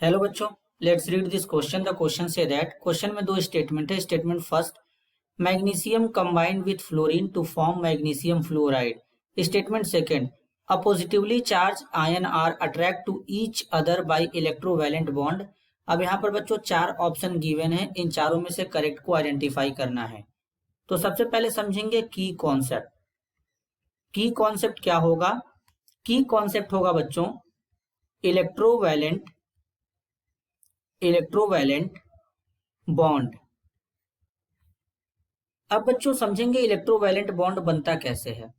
Hello बच्चों, let's read this question. The question से that question में दो स्टेटमेंट है। Statement first, magnesium combined with fluorine to form magnesium fluoride. Statement second, a positively charge ion are attract to each other by electrovalent bond. अब यहाँ पर बच्चों चार option given है, इन चारों में से करेक्ट को आइडेंटिफाई करना है। तो सबसे पहले समझेंगे की कॉन्सेप्ट। की कॉन्सेप्ट क्या होगा? की कॉन्सेप्ट होगा बच्चों इलेक्ट्रोवैलेंट बॉन्ड। अब बच्चों समझेंगे इलेक्ट्रोवैलेंट बॉन्ड बनता कैसे है।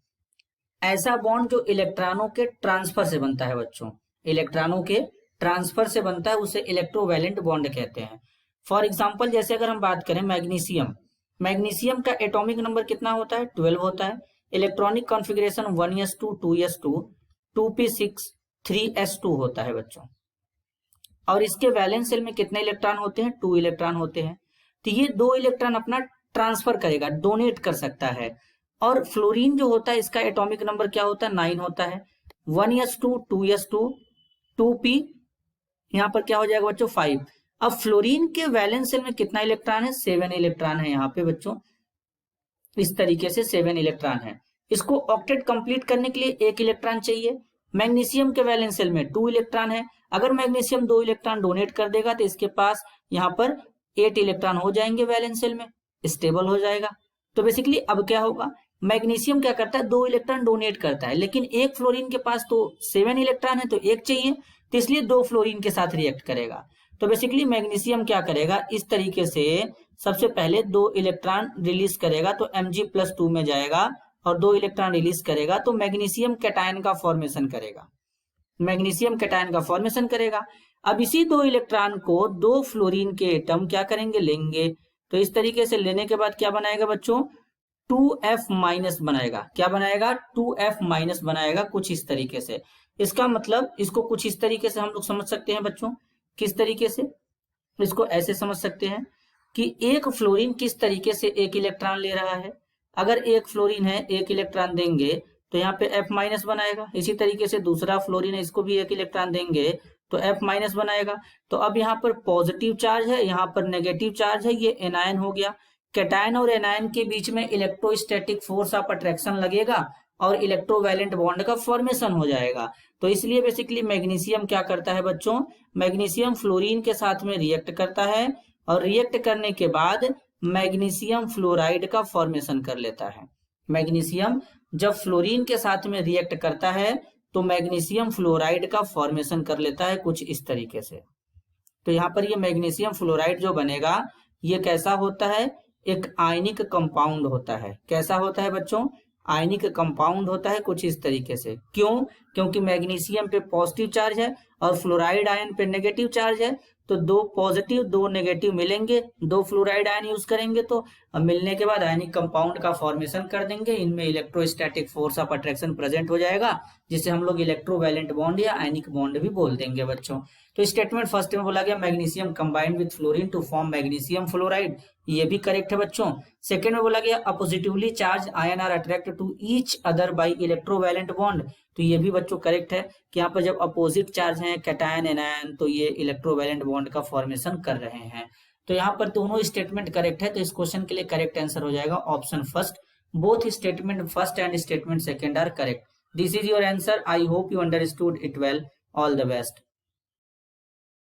ऐसा बॉन्ड जो इलेक्ट्रॉनों के ट्रांसफर से बनता है बच्चों, इलेक्ट्रॉनों के ट्रांसफर से बनता है, उसे इलेक्ट्रोवैलेंट बॉन्ड कहते हैं। फॉर एग्जांपल जैसे अगर हम बात करें मैग्नीशियम का एटॉमिक नंबर कितना होता है? 12 होता है। Electronic configuration 1s2 2s2 2p6 3s2 होता है बच्चों। और इसके वैलेंस शेल में कितने इलेक्ट्रॉन होते हैं? 2 इलेक्ट्रॉन होते हैं। तो ये 2 इलेक्ट्रॉन अपना ट्रांसफर करेगा, डोनेट कर सकता है। और फ्लोरीन जो होता है इसका एटॉमिक नंबर क्या होता है? 9 होता है। 1s2 2s2 2p यहाँ पर क्या हो जाएगा बच्चों? 5। अब फ्लोरीन के वैलेंस शेल में कितना इलेक्ट्रॉन है? 7 इलेक्ट्रॉन है यहाँ पे बच्चों। इस तरीके से 7 इलेक्ट्रॉन है। इसको ऑक्टेट कंप्लीट करने के लिए 1 इलेक्ट्रॉन चाहिए। मैग्नीशियम के वैलेंस शेल में 2 इलेक्ट्रॉन है। अगर मैग्नीशियम 2 इलेक्ट्रॉन डोनेट कर देगा तो इसके पास यहाँ पर 8 इलेक्ट्रॉन हो जाएंगे, वैलेंस शेल में स्टेबल हो जाएगा। तो बेसिकली अब क्या होगा, मैग्नीशियम क्या करता है? 2 इलेक्ट्रॉन डोनेट करता है, लेकिन एक फ्लोरीन के पास तो 7 इलेक्ट्रॉन है, तो 1 चाहिए, तो इसलिए 2 फ्लोरीन के साथ रिएक्ट करेगा। तो बेसिकली मैग्नीशियम क्या करेगा, इस तरीके से सबसे पहले 2 इलेक्ट्रॉन रिलीज करेगा तो Mg+2 में जाएगा, और 2 इलेक्ट्रॉन रिलीज करेगा तो मैग्नीशियम कैटायन का फॉर्मेशन करेगा। अब इसी 2 इलेक्ट्रॉन को 2 फ्लोरीन के एटम क्या करेंगे? लेंगे। तो इस तरीके से लेने के बाद क्या बनाएगा बच्चों? 2f- बनाएगा। क्या बनाएगा? 2f- बनाएगा, कुछ इस तरीके से। इसका मतलब इसको कुछ इस तरीके से हम लोग समझ सकते हैं बच्चों। किस तरीके से? इसको ऐसे समझ सकते हैं कि एक फ्लोरीन किस तरीके से 1 इलेक्ट्रॉन ले रहा है। अगर एक फ्लोरीन है, 1 इलेक्ट्रॉन देंगे तो यहाँ पे F- बनाएगा। इसी तरीके से दूसरा फ्लोरीन है, इसको भी 1 इलेक्ट्रॉन देंगे तो F- बनाएगा। तो अब यहाँ पर पॉजिटिव चार्ज है, यहाँ पर नेगेटिव चार्ज है, ये एनायन हो गया। कैटायन और एनायन के बीच में इलेक्ट्रोस्टैटिक फोर्स ऑफ अट्रैक्शन लगेगा और इलेक्ट्रोवैलेंट बॉन्ड का फॉर्मेशन हो जाएगा। तो इसलिए बेसिकली मैग्नीशियम क्या करता है बच्चों? मैग्नीशियम फ्लोरीन के साथ में रिएक्ट करता है, और रिएक्ट करने के बाद मैग्नीशियम फ्लोराइड का फॉर्मेशन कर लेता है। मैग्नीशियम जब फ्लोरीन के साथ में रिएक्ट करता है तो मैग्नीशियम फ्लोराइड का फॉर्मेशन कर लेता है, कुछ इस तरीके से। तो यहाँ पर ये मैग्नीशियम फ्लोराइड जो बनेगा, ये कैसा होता है? एक आयनिक कंपाउंड होता है। कैसा होता है बच्चों? आयनिक कंपाउंड होता है, कुछ इस तरीके से। क्यों? क्योंकि मैग्नीशियम पे पॉजिटिव चार्ज है और फ्लोराइड आयन पे नेगेटिव चार्ज है, तो 2 पॉजिटिव 2 नेगेटिव मिलेंगे, 2 फ्लोराइड आयन यूज करेंगे तो मिलने के बाद आयनिक कंपाउंड का फॉर्मेशन कर देंगे। इनमें electrostatic force of attraction present हो जाएगा, जिसे हम लोग इलेक्ट्रोवैलेंट बॉन्ड या आयनिक बॉन्ड भी बोल देंगे बच्चों। तो स्टेटमेंट फर्स्ट में बोला गया magnesium combined with fluorine to form magnesium fluoride, ये भी करेक्ट है बच्चों। सेकंड में बोला गया oppositely charge ion are attract to each other by electrovalent bond, तो ये भी बच्चों करेक्ट है कि यहाँ पर जब अपोजिट चार्ज है कैटायन एनायन, तो ये इलेक्ट्रोवैलेंट बॉन्ड का फॉर्मेशन कर रहे हैं। तो यहाँ पर दोनों स्टेटमेंट करेक्ट है, तो इस क्वेश्चन के लिए करेक्ट आंसर हो जाएगा option first. Both statement first and statement second are correct. This is your answer. I hope you understood it well. All the best.